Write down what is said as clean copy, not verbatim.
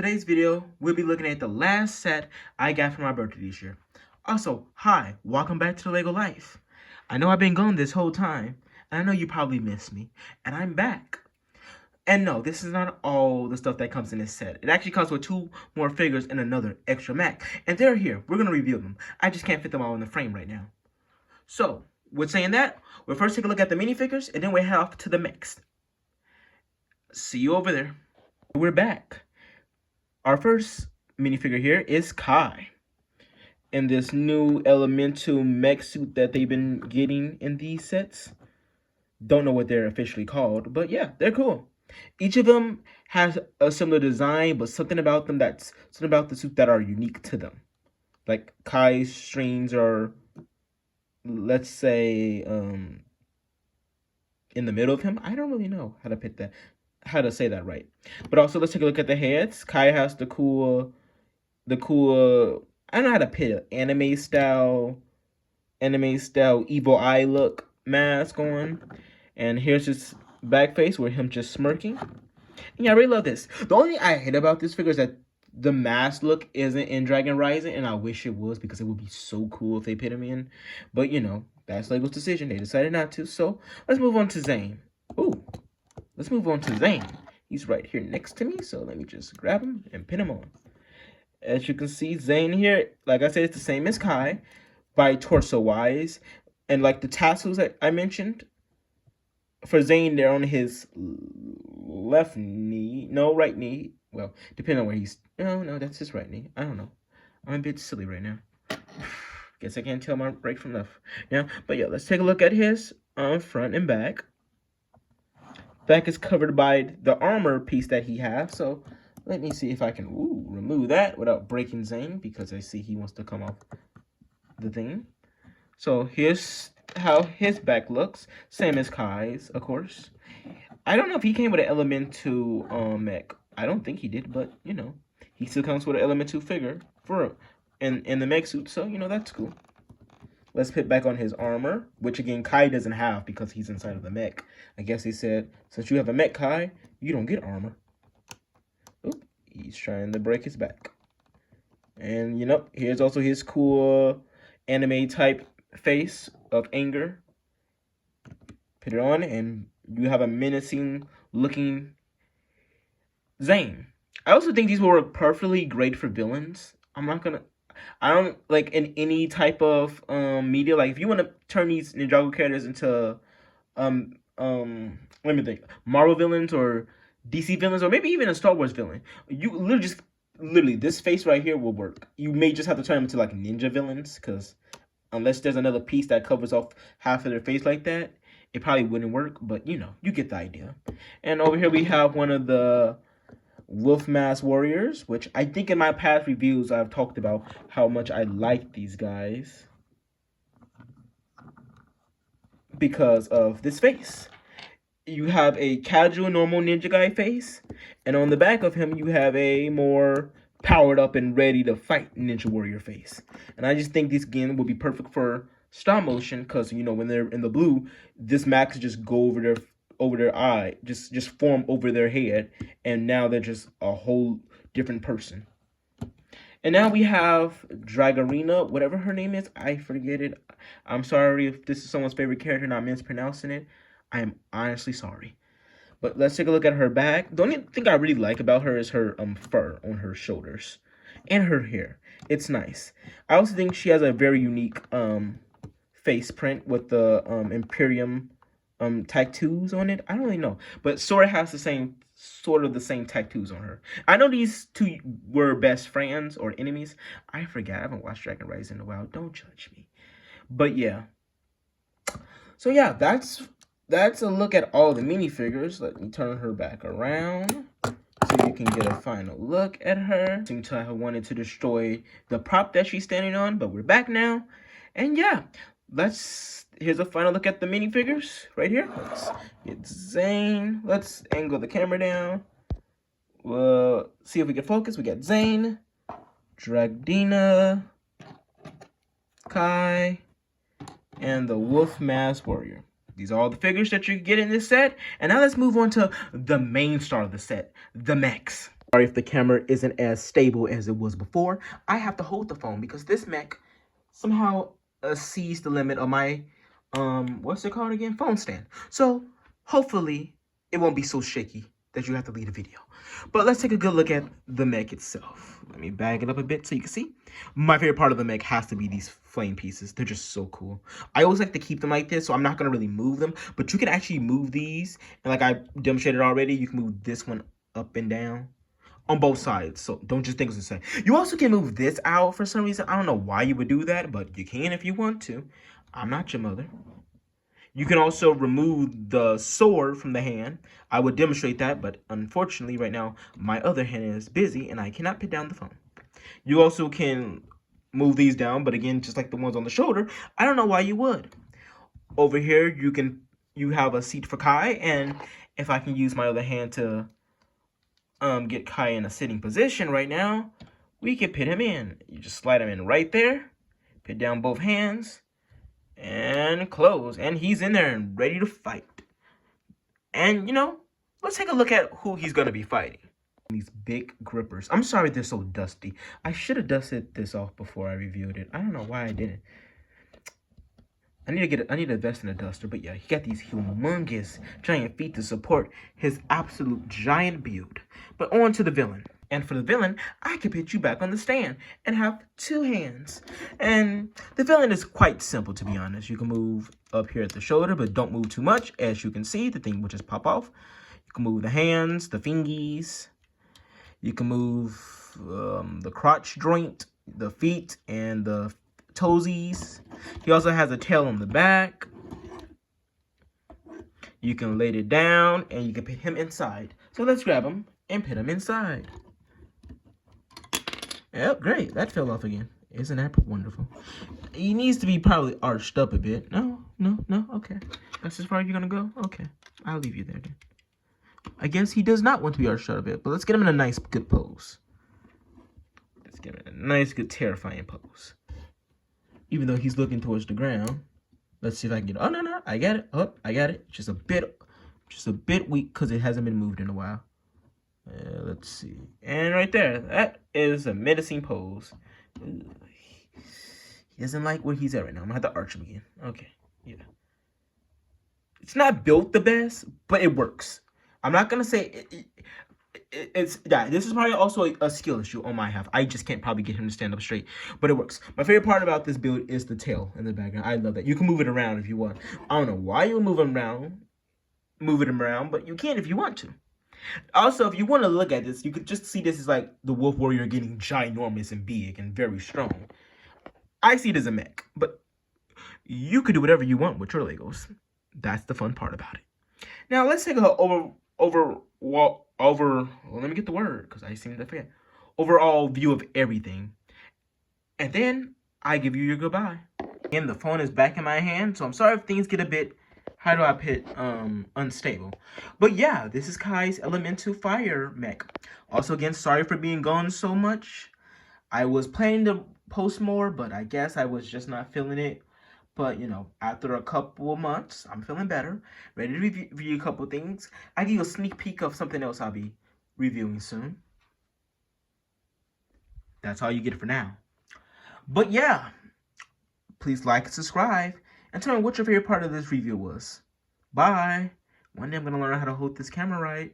Today's video, we'll be looking at the last set I got for my birthday this year. Also, hi, welcome back to the LEGO Life. I know I've been gone this whole time, and I know you probably missed me, and I'm back. And no, this is not all the stuff that comes in this set. It actually comes with 2 more figures and another extra mech. And they're here. We're going to review them. I just can't fit them all in the frame right now. So, with saying that, we'll first take a look at the minifigures, and then we'll head off to the mechs. See you over there. We're back. Our first minifigure here is Kai in this new elemental mech suit that they've been getting in these sets. Don't know what they're officially called, but yeah, they're cool. Each of them has a similar design, but something about the suit that are unique to them. Like Kai's strings are, let's say, in the middle of him. I don't really know how to say that right. But also, let's take a look at the heads. Kai has the cool, I don't know how to put it, anime style evil eye look mask on. And here's his back face with him just smirking. And yeah, I really love this. The only thing I hate about this figure is that the mask look isn't in Dragon Rising, and I wish it was because it would be so cool if they put him in. But you know, that's Lego's decision. They decided not to. So let's move on to Zane. Ooh. Let's move on to Zane. He's right here next to me, so let me just grab him and pin him on. As you can see, Zane here, like I said, it's the same as Kai by torso-wise. And like the tassels that I mentioned, for Zane, they're on his left knee. No, right knee. Well, depending on where he's... No, that's his right knee. I don't know. I'm a bit silly right now. Guess I can't tell my right from left. Yeah, but yeah, let's take a look at his front and back. Back is covered by the armor piece that he has, so let me see if I can remove that without breaking Zane, because I see he wants to come off the thing. So here's how his back looks, same as Kai's, of course. I don't know if he came with an Elemental mech. I don't think he did, but you know, he still comes with an Elemental figure for in the mech suit, so you know that's cool. Let's put back on his armor, which again Kai doesn't have because he's inside of the mech. I guess they said, since you have a mech, Kai, you don't get armor. Oop, he's trying to break his back. And you know, here's also his cool anime type face of anger. Put it on, and you have a menacing looking Zane. I also think these will work perfectly great for villains. I don't like in any type of media. Like if you want to turn these Ninjago characters into let me think, Marvel villains or DC villains or maybe even a Star Wars villain, you literally this face right here will work. You may just have to turn them into like ninja villains, because unless there's another piece that covers off half of their face like that, it probably wouldn't work. But you know, you get the idea. And over here we have one of the Wolf Mask Warriors, which I think in my past reviews I've talked about how much I like these guys because of this face. You have a casual, normal ninja guy face, and on the back of him you have a more powered up and ready to fight ninja warrior face. And I just think this again would be perfect for stop motion, because you know when they're in the blue, this max just go over their eye, just form over their head, and now they're just a whole different person. And now we have Dragarina, whatever her name is, I forget it. I'm sorry if this is someone's favorite character and I'm mispronouncing it. I am honestly sorry. But let's take a look at her back. The only thing I really like about her is her fur on her shoulders and her hair. It's nice. I also think she has a very unique face print with the Imperium tattoos on it. I don't really know, but Sora has the same tattoos on her. I know these two were best friends or enemies. I forget. I haven't watched Dragon Rise in a while. Don't judge me. But yeah. So yeah, that's a look at all the minifigures. Let me turn her back around so you can get a final look at her. Seem to have wanted to destroy the prop that she's standing on, but we're back now. And yeah, here's a final look at the minifigures right here. Let's get Zane. Let's angle the camera down. We'll see if we can focus. We got Zane, Dragdina, Kai, and the Wolf Mask Warrior. These are all the figures that you get in this set. And now let's move on to the main star of the set, the mechs. Sorry if the camera isn't as stable as it was before. I have to hold the phone because this mech somehow sees the limit of my, what's it called again? Phone stand. So hopefully it won't be so shaky that you have to leave the video. But let's take a good look at the mech itself. Let me bag it up a bit so you can see. My favorite part of the mech has to be these flame pieces. They're just so cool. I always like to keep them like this, so I'm not going to really move them. But you can actually move these. And like I demonstrated already, you can move this one up and down on both sides. So don't just think it's the same. You also can move this out for some reason. I don't know why you would do that, but you can if you want to. I'm not your mother. You can also remove the sword from the hand. I would demonstrate that, but unfortunately right now my other hand is busy and I cannot put down the phone. You also can move these down, but again, just like the ones on the shoulder, I don't know why you would. Over here, you have a seat for Kai, and if I can use my other hand to get Kai in a sitting position right now, we can put him in. You just slide him in right there, put down both hands, and close. And he's in there and ready to fight. And, you know, let's take a look at who he's going to be fighting. These big grippers. I'm sorry they're so dusty. I should have dusted this off before I reviewed it. I don't know why I didn't. I need to invest in a duster, but yeah, he got these humongous giant feet to support his absolute giant build. But on to the villain. And for the villain, I can put you back on the stand and have two hands. And the villain is quite simple, to be honest. You can move up here at the shoulder, but don't move too much. As you can see, the thing will just pop off. You can move the hands, the fingies. You can move the crotch joint, the feet, and the toesies. He also has a tail on the back. You can lay it down, and you can put him inside. So let's grab him and put him inside. Yep, great. That fell off again. Isn't that wonderful? He needs to be probably arched up a bit. No, okay. That's as far as you're going to go? Okay, I'll leave you there then. I guess he does not want to be arched up a bit, but let's get him in a nice, good pose. Let's get him in a nice, good, terrifying pose. Even though he's looking towards the ground. Let's see if I can get it. Oh, no, I got it. Oh, I got it. Just a bit weak because it hasn't been moved in a while. Let's see. And right there, that is a menacing pose. Ooh. He doesn't like where he's at right now. I'm going to have to arch him again. Okay, yeah. It's not built the best, but it works. I'm not going to say it's yeah, this is probably also a skill issue on my half. I just can't probably get him to stand up straight, but it works. My favorite part about this build is the tail in the background. I love that. You can move it around if you want. I don't know why you move him around, but you can if you want to. Also, if you want to look at this, you could just see this as like the Wolf Warrior getting ginormous and big and very strong. I see it as a mech, but you could do whatever you want with your Legos. That's the fun part about it. Now let's take a let me get the word because I seem to forget. Overall view of everything. And then I give you your goodbye. And the phone is back in my hand, so I'm sorry if things get a bit, how do I put, unstable. But yeah, this is Kai's Elemental Fire mech. Also, again, sorry for being gone so much. I was planning to post more, but I guess I was just not feeling it. But, you know, after a couple of months, I'm feeling better. Ready to review a couple of things. I give you a sneak peek of something else I'll be reviewing soon. That's all you get for now. But yeah, please like and subscribe. And tell me what your favorite part of this review was. Bye. One day I'm going to learn how to hold this camera right.